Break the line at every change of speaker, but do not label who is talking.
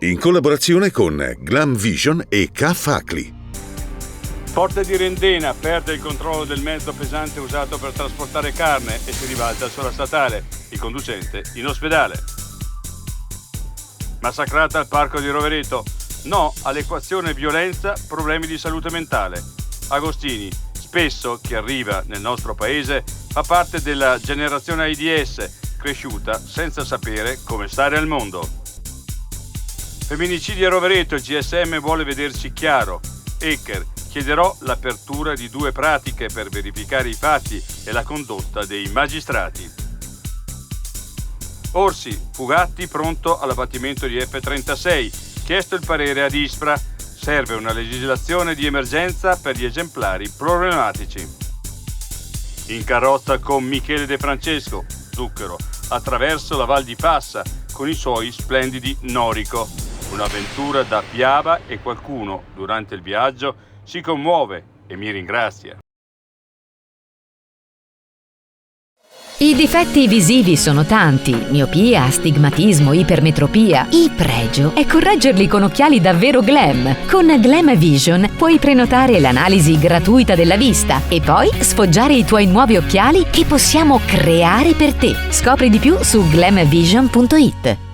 in collaborazione con Glam Vision e K-Facli.
Porta di Rendena perde il controllo del mezzo pesante usato per trasportare carne e si ribalta sulla statale. Il conducente in ospedale. Massacrata al parco di Rovereto. No all'equazione violenza, problemi di salute mentale. Agostini. Spesso chi arriva nel nostro paese fa parte della generazione AIDS, cresciuta senza sapere come stare al mondo. Femminicidi a Rovereto, il GSM vuole vederci chiaro. Hacker. Chiederò l'apertura di 2 pratiche per verificare i fatti e la condotta dei magistrati. Orsi, Fugatti pronto all'abbattimento di F-36. Chiesto il parere ad ISPRA. Serve una legislazione di emergenza per gli esemplari problematici. In carrozza con Michele De Francesco, Zucchero, attraverso la Val di Fassa con i suoi splendidi Norico. Un'avventura da Piava e qualcuno, durante il viaggio, si commuove e mi ringrazia.
I difetti visivi sono tanti: miopia, astigmatismo, ipermetropia. Il pregio è correggerli con occhiali davvero glam. Con Glam Vision puoi prenotare l'analisi gratuita della vista e poi sfoggiare i tuoi nuovi occhiali che possiamo creare per te. Scopri di più su glamvision.it.